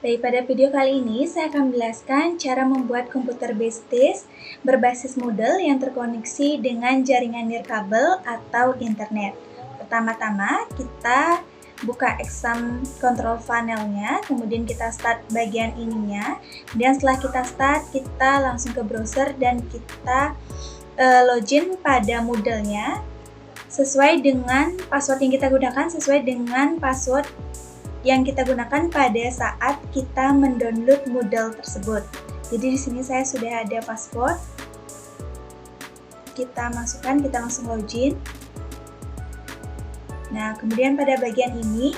Baik, pada video kali ini saya akan menjelaskan cara membuat komputer based test berbasis Moodle yang terkoneksi dengan jaringan nirkabel atau internet. Pertama-tama kita buka exam control panelnya, kemudian kita start bagian ininya. Kemudian setelah kita start, kita langsung ke browser dan kita login pada Moodle-nya sesuai dengan password yang kita gunakan, sesuai dengan password yang kita gunakan pada saat kita mendownload Moodle tersebut. Jadi di sini saya sudah ada password. Kita masukkan, kita langsung login. Nah, kemudian pada bagian ini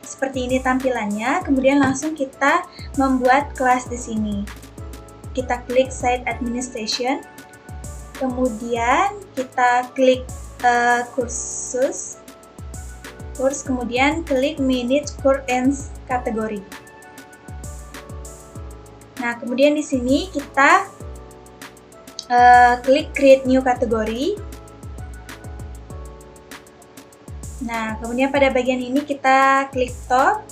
seperti ini tampilannya. Kemudian langsung kita membuat kelas di sini. Kita klik Site Administration. Kemudian kita klik kursus, kemudian klik Manage Course and Category. Nah, kemudian di sini kita klik Create New Category. Nah, kemudian pada bagian ini kita klik Top.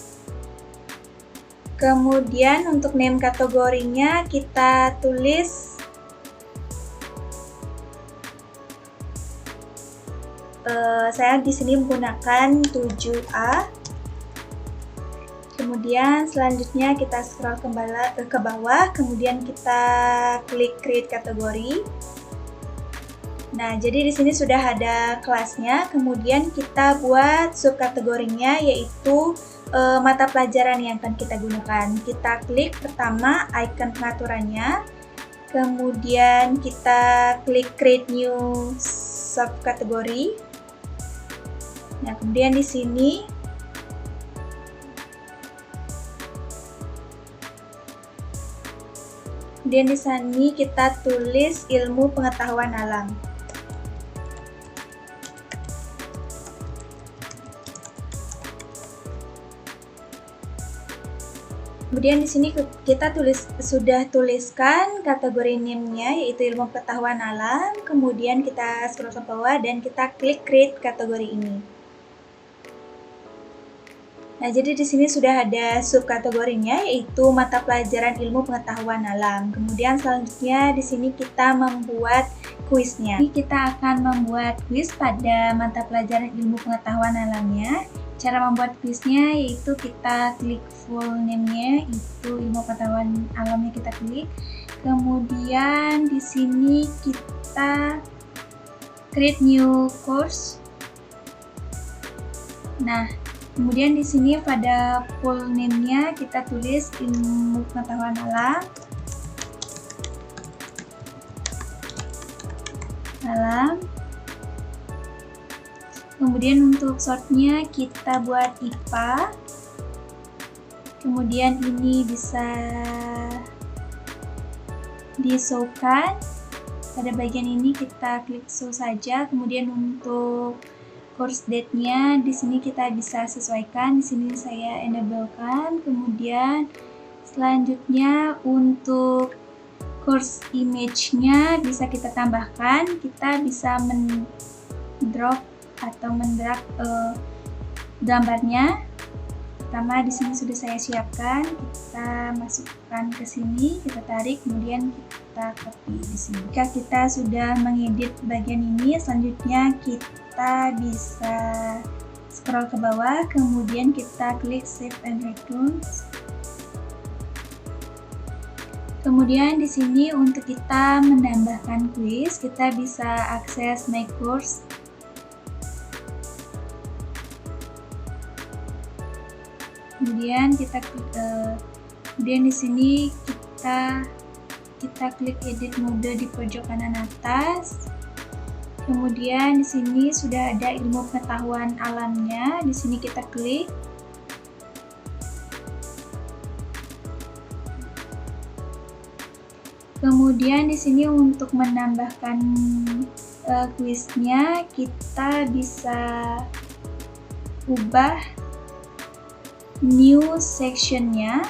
Kemudian untuk name kategorinya kita tulis saya di sini menggunakan 7A. Kemudian selanjutnya kita scroll ke bawah, kemudian kita klik Create Category. Nah, jadi di sini sudah ada kelasnya. Kemudian kita buat subkategorinya, yaitu mata pelajaran yang akan kita gunakan. Kita klik pertama icon pengaturannya. Kemudian kita klik Create New Subcategory. Nah, kemudian di sini kita tulis ilmu pengetahuan alam. Kemudian di sini kita sudah tuliskan kategori name-nya, yaitu ilmu pengetahuan alam. Kemudian kita scroll ke bawah dan kita klik Create kategori ini. Nah, jadi di sini sudah ada subkategorinya, yaitu mata pelajaran ilmu pengetahuan alam. Kemudian selanjutnya di sini kita membuat kuisnya. Ini kita akan membuat kuis pada mata pelajaran ilmu pengetahuan alamnya. Cara membuat kuisnya yaitu kita klik full name-nya, itu ilmu pengetahuan alamnya kita klik. Kemudian di sini kita create new course. Nah, kemudian di sini pada full name-nya kita tulis ilmu pengetahuan alam. Kemudian untuk short-nya kita buat IPA. Kemudian ini bisa di-show-kan. Pada bagian ini kita klik show saja. Kemudian untuk course date-nya di sini kita bisa sesuaikan. Di sini saya enable-kan. Kemudian selanjutnya untuk course image-nya bisa kita tambahkan. Kita bisa drag gambarnya. Pertama di sini sudah saya siapkan. Kita masukkan ke sini, kita tarik, kemudian kita copy di sini. Jika kita sudah mengedit bagian ini, selanjutnya kita bisa scroll ke bawah, kemudian kita klik Save and Return. Kemudian di sini untuk kita menambahkan kuis, kita bisa akses My Course. Kemudian kemudian di sini kita klik edit mode di pojok kanan atas. Kemudian di sini sudah ada ilmu pengetahuan alamnya. Di sini kita klik. Kemudian di sini untuk menambahkan kuisnya kita bisa ubah new section-nya.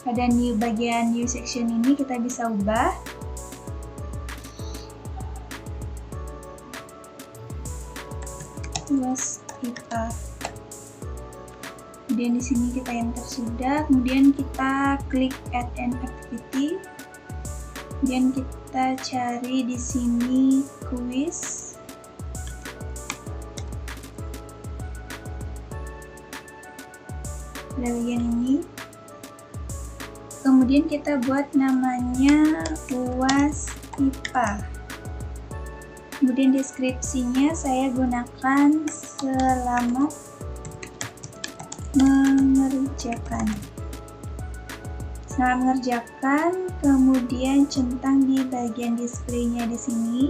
Pada bagian new section ini kita bisa ubah. Luas IPA Kemudian di sini kita enter sudah, kemudian kita klik add an activity. Kemudian kita cari di sini quiz. Pada bagian ini. Kemudian kita buat namanya UAS IPA. Kemudian deskripsinya saya gunakan selamat mengerjakan. Selamat mengerjakan, kemudian centang di bagian displaynya di sini.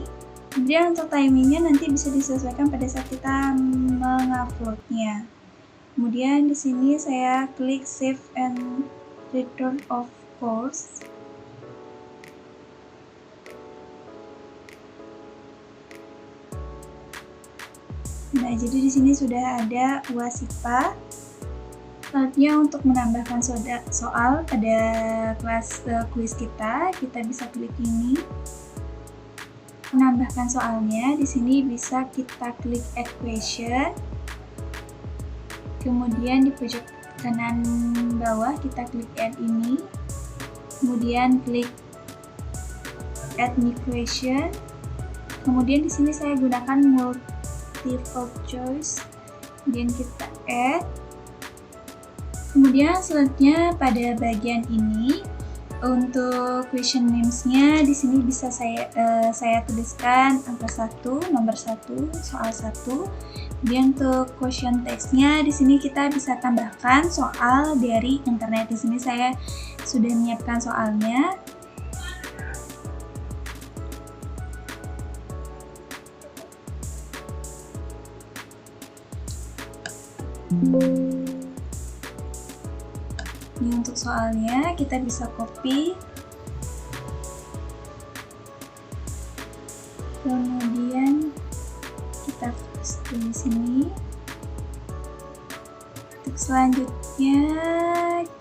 Kemudian untuk timingnya nanti bisa disesuaikan pada saat kita menguploadnya. Kemudian di sini saya klik save and return of course. Nah, jadi di sini sudah ada UAS IPA. Selanjutnya untuk menambahkan soal pada kelas kuis kita bisa klik ini. Menambahkan soalnya di sini bisa kita klik add question. Kemudian di pojok kanan bawah kita klik add ini, kemudian klik add new question. Kemudian di sini saya gunakan multiple choice, kemudian kita add. Kemudian selanjutnya pada bagian ini untuk question names-nya di sini bisa saya tuliskan angka 1, nomor 1, soal 1. Kemudian untuk question text-nya di sini kita bisa tambahkan soal dari internet. Di sini saya sudah menyiapkan soalnya. Ini untuk soalnya kita bisa copy. Kemudian kita paste di sini. Untuk selanjutnya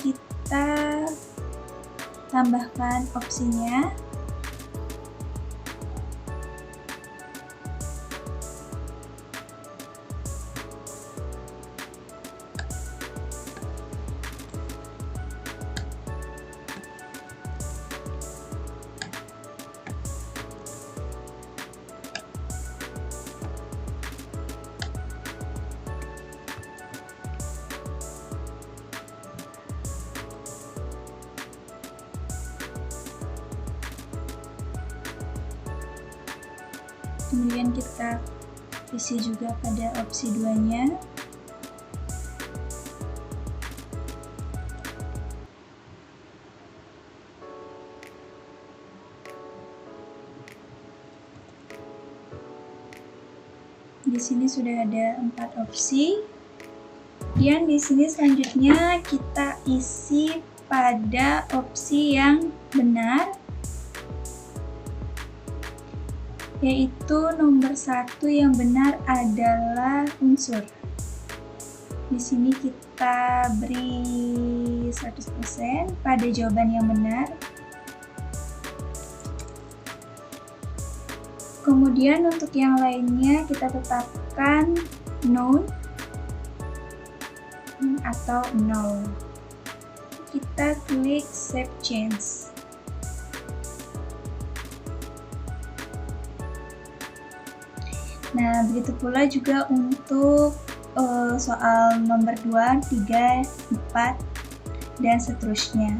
kita tambahkan opsinya. Kemudian kita isi juga pada opsi 2-nya. Di sini sudah ada 4 opsi. Kemudian di sini selanjutnya kita isi pada opsi yang benar, yaitu nomor 1 yang benar adalah unsur. Di sini kita beri 100% pada jawaban yang benar. Kemudian untuk yang lainnya kita tetapkan known atau null. Kita klik save change. Nah, begitu pula juga untuk soal nomor 2, 3, 4, dan seterusnya.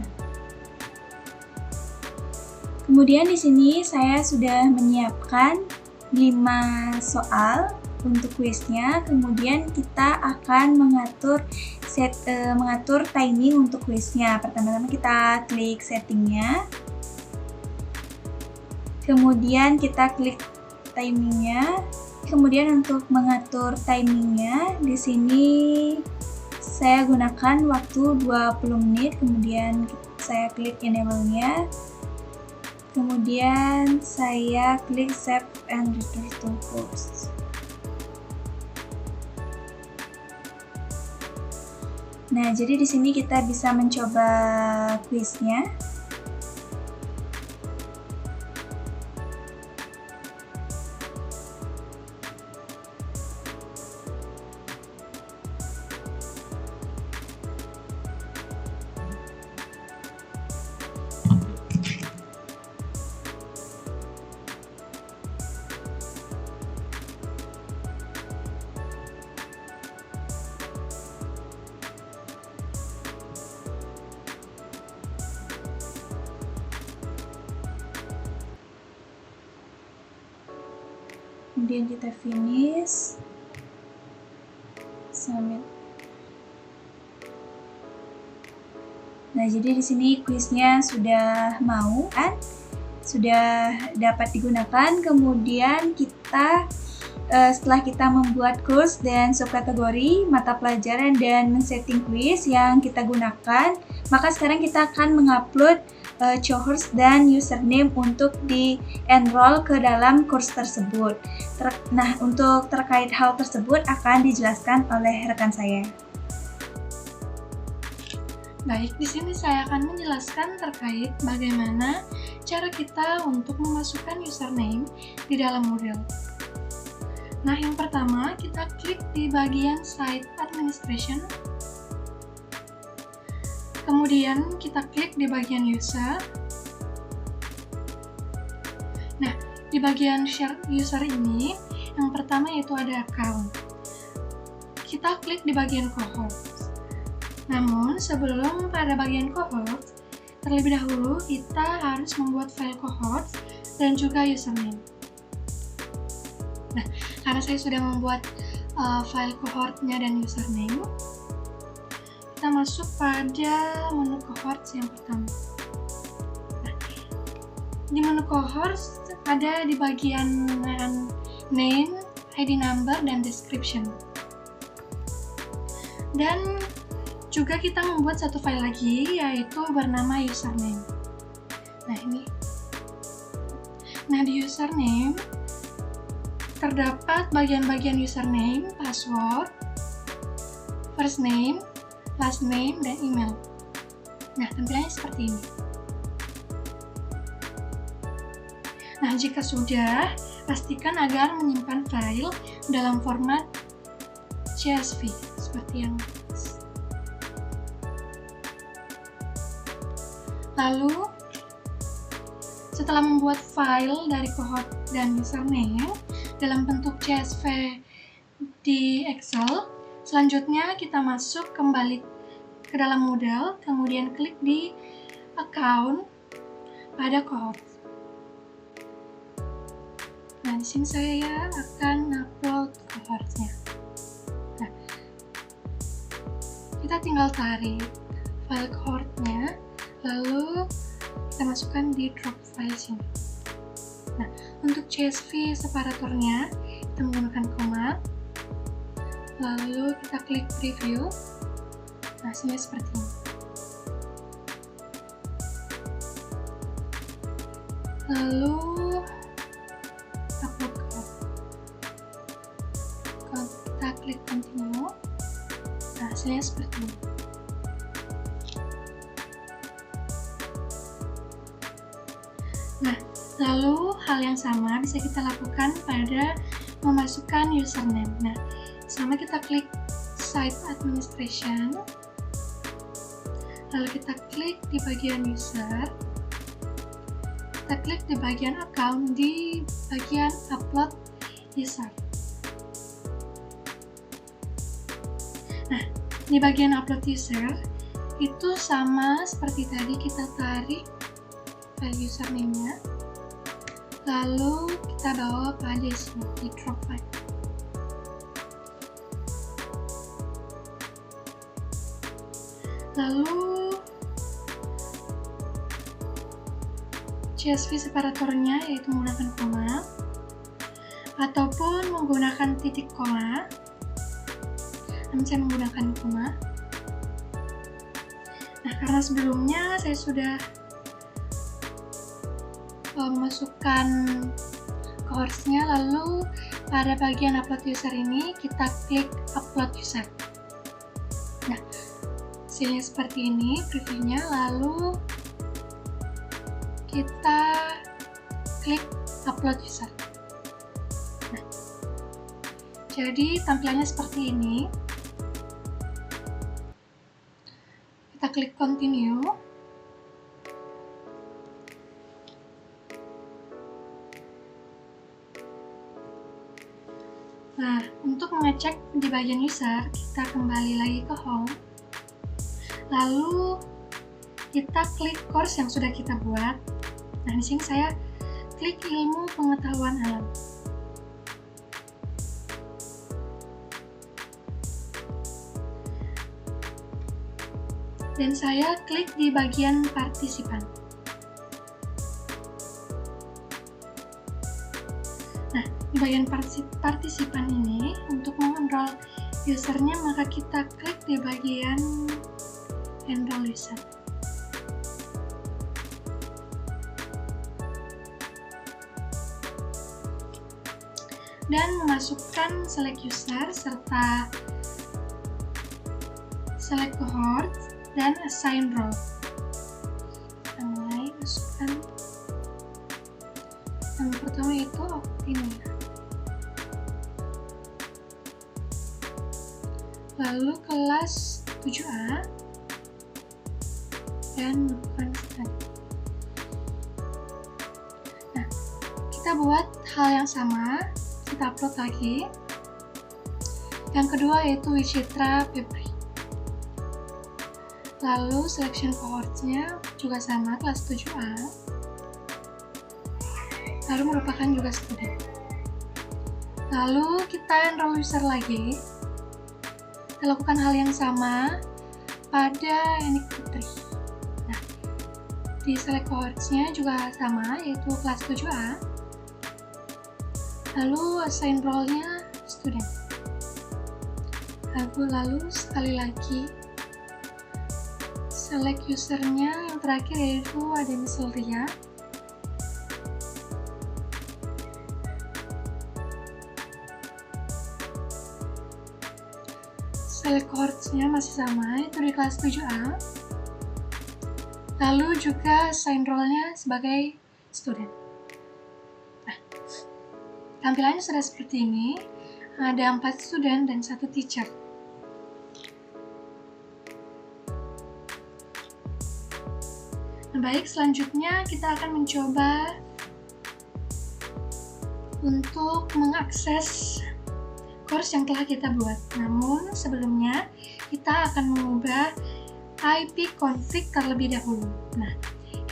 Kemudian di sini saya sudah menyiapkan 5 soal untuk kuisnya. Kemudian kita akan mengatur timing untuk kuisnya. Pertama-tama kita klik settingnya. Kemudian kita klik timingnya. Kemudian untuk mengatur timingnya, di sini saya gunakan waktu 20 menit. Kemudian saya klik enable-nya. Kemudian saya klik save and return to course. Nah, jadi di sini kita bisa mencoba kuisnya. kemudian kita finish, submit. Nah, jadi di sini kuisnya sudah mau kan? Sudah dapat digunakan. Kemudian kita setelah kita membuat kurs dan subkategori mata pelajaran dan men-setting kuis yang kita gunakan, maka sekarang kita akan mengupload cohorts dan username untuk di-enroll ke dalam kurs tersebut. Nah, untuk terkait hal tersebut akan dijelaskan oleh rekan saya. Baik, di sini saya akan menjelaskan terkait bagaimana cara kita untuk memasukkan username di dalam Moodle. Nah, yang pertama kita klik di bagian Site Administration. Kemudian kita klik di bagian User. Nah, di bagian Share User ini, yang pertama yaitu ada Account. Kita klik di bagian Cohorts. Namun, sebelum pada bagian Cohorts, terlebih dahulu kita harus membuat file Cohorts dan juga username. Nah, karena saya sudah membuat file cohortnya dan username, kita masuk pada menu cohorts yang pertama. Nah, di menu cohorts ada di bagian name, ID number, dan description. Dan juga kita membuat satu file lagi, yaitu bernama username. Nah, ini. Nah, di username terdapat bagian-bagian username, password, first name, last name, dan email. Nah, tampilannya seperti ini. Nah, jika sudah, pastikan agar menyimpan file dalam format CSV, seperti yang atas. Lalu, setelah membuat file dari cohort dan username dalam bentuk CSV di Excel, selanjutnya kita masuk kembali ke dalam Moodle, kemudian klik di Account pada Cohort. Nah, di sini saya akan upload cohortnya. Nah, kita tinggal tarik file cohortnya, lalu kita masukkan di drop file sini. Nah, untuk CSV separatornya, kita menggunakan command, lalu kita klik preview. Nah, hasilnya seperti ini. Lalu, upload code. Kalau kita klik continue, nah, hasilnya seperti ini. Nah, lalu hal yang sama bisa kita lakukan pada memasukkan username. Nah, sama kita klik Site Administration, lalu kita klik di bagian User, kita klik di bagian Account di bagian Upload User. Nah, di bagian Upload User itu sama seperti tadi, kita tarik file username-nya, lalu kita bawa pada sini di drop file. Lalu CSV separatornya yaitu menggunakan koma ataupun menggunakan titik koma. Namun saya menggunakan koma. Nah, karena sebelumnya saya sudah memasukkan cohorts-nya, lalu pada bagian upload user ini kita klik upload user. Nah, hasilnya seperti ini previewnya, lalu kita klik upload user. Nah, jadi tampilannya seperti ini. Kita klik continue. Nah, untuk mengecek di bagian user, kita kembali lagi ke home. Lalu kita klik course yang sudah kita buat. Nah, di sini saya klik ilmu pengetahuan alam. dan saya klik di bagian partisipan. Nah, di bagian partisipan ini, untuk mengenrol usernya, maka kita klik di bagian enroll user. Dan memasukkan select user serta select cohort dan assign role. Kita mulai masukkan yang pertama itu ini, lalu kelas 7A dan bukan tadi. Nah, kita buat hal yang sama, kita upload lagi. Yang kedua yaitu Wicitra Febri. Lalu selection cohorts-nya juga sama, kelas 7A. Lalu merupakan juga student. Lalu kita enroll user lagi. Kita lakukan hal yang sama pada Enik Putri. Nah, di select cohorts-nya juga sama, yaitu kelas 7A. Lalu assign role-nya student. Lalu sekali lagi select usernya yang terakhir yaitu ada misal Ria. Select cohorts-nya masih sama, itu di kelas 7A. Lalu juga assign role-nya sebagai student. Nah, tampilannya sudah seperti ini. Ada 4 student dan 1 teacher. Nah, baik, selanjutnya kita akan mencoba untuk mengakses course yang telah kita buat. Namun sebelumnya kita akan mengubah IP config terlebih dahulu. Nah,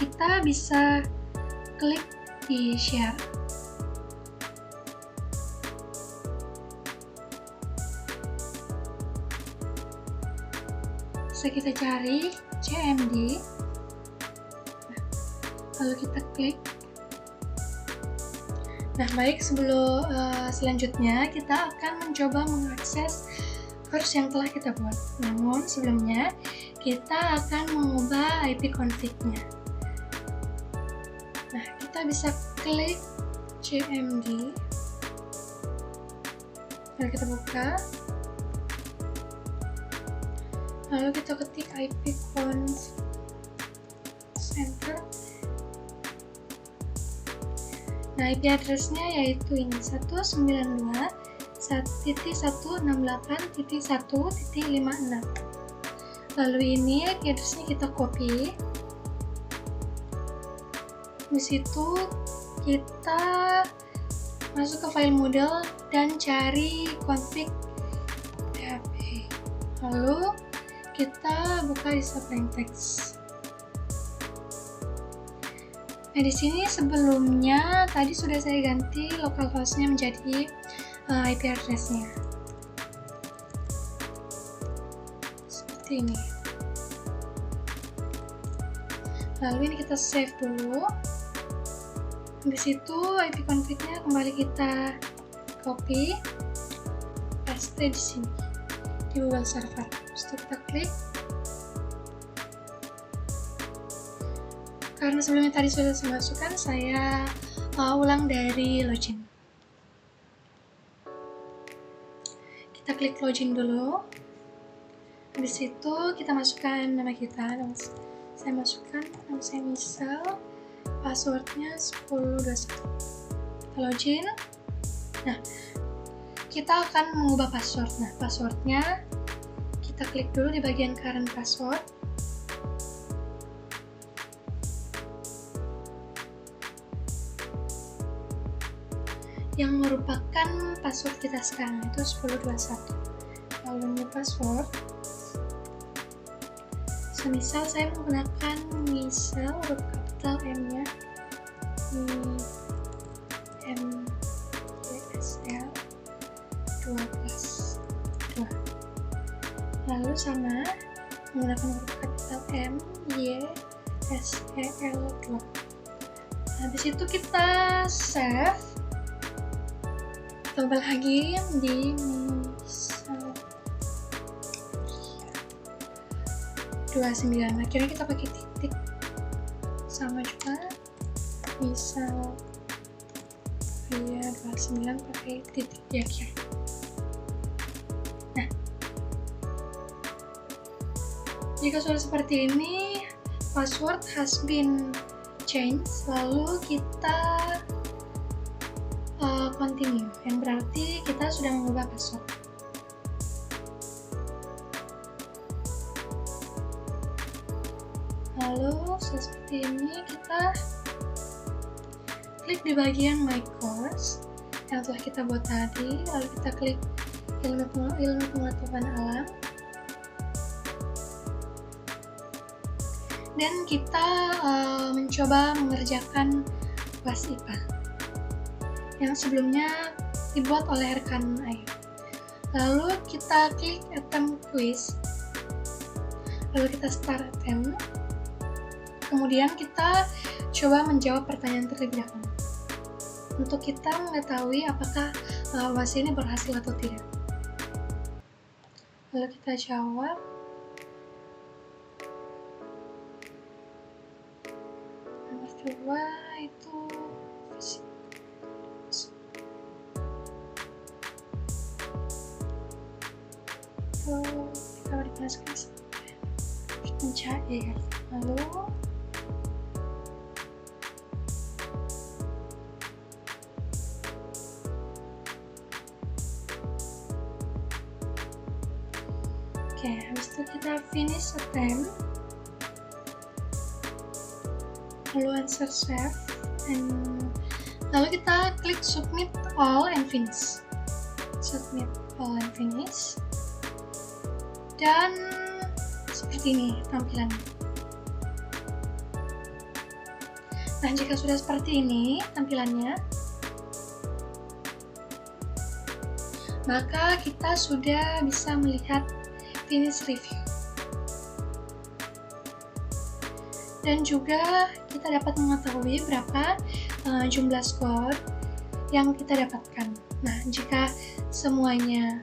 kita bisa klik di share. Bisa kita cari cmd. Lalu kita klik. Nah, baik, sebelum selanjutnya kita akan mencoba mengakses course yang telah kita buat. Namun sebelumnya kita akan mengubah IP config-nya. Nah, kita bisa klik cmd. Lalu kita buka. Lalu kita ketik IP conf center. Nah, IP address-nya yaitu ini 192.168.1.56. Lalu ini IP address-nya kita copy. Di situ kita masuk ke file model dan cari config php. Lalu kita buka di subline text. Nah, di sini sebelumnya tadi sudah saya ganti localhost-nya menjadi IP address-nya. Seperti ini. Lalu ini kita save dulu. Di situ IP config-nya kembali kita copy, paste di sini di Google Server. Setelah kita klik. Karena sebelumnya tadi sudah saya masukkan, saya ulang dari login. Kita klik login dulu. Habis itu kita masukkan nama kita. Saya masukkan nama saya misal, passwordnya 1021. Kita login. Nah, kita akan mengubah password. Nah, passwordnya kita klik dulu di bagian current password. Yang merupakan password kita sekarang itu 1021. Lalu new password. Semisal saya menggunakan misal huruf kapital M-nya MYSL 12 2. Lalu sama menggunakan huruf kapital MYSEL2. Habis itu kita save, tambah lagi di misal 29. Akhirnya kita pakai titik, sama juga misal 29 pakai titik di akhir. Nah, jika sudah seperti ini, password has been changed, lalu kita continue, yang berarti kita sudah mengubah password. Lalu seperti ini, kita klik di bagian My Course yang telah kita buat tadi, lalu kita klik ilmu pengetahuan alam, dan kita mencoba mengerjakan kelas IPA yang sebelumnya dibuat oleh rekan Ayu. Lalu kita klik attempt quiz, lalu kita start attempt, kemudian kita coba menjawab pertanyaan terlebih dahulu untuk kita mengetahui apakah evaluasi ini berhasil atau tidak. Lalu kita jawab. Nomor 2 itu fisik. Kita dipanaskan sampai mencair. Lalu habis itu kita finish attempt, lalu answer save, and lalu kita klik submit all and finish. Submit all and finish, dan seperti ini tampilannya. Nah, jika sudah seperti ini tampilannya, maka kita sudah bisa melihat finish review, dan juga kita dapat mengetahui berapa jumlah skor yang kita dapatkan. Nah, jika semuanya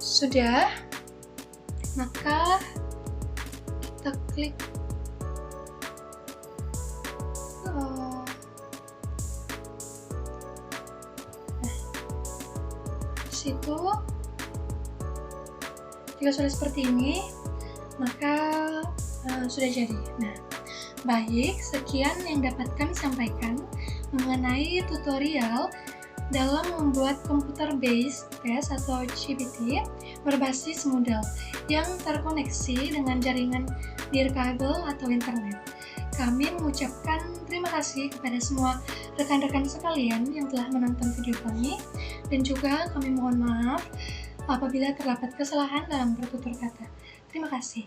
sudah, maka kita klik situ. Jika sudah seperti ini, maka sudah jadi. Nah, baik, sekian yang dapat kami sampaikan mengenai tutorial dalam membuat computer based test atau CBT berbasis Moodle yang terkoneksi dengan jaringan nirkabel atau internet. Kami mengucapkan terima kasih kepada semua rekan-rekan sekalian yang telah menonton video kami, dan juga kami mohon maaf apabila terdapat kesalahan dalam bertutur kata. Terima kasih.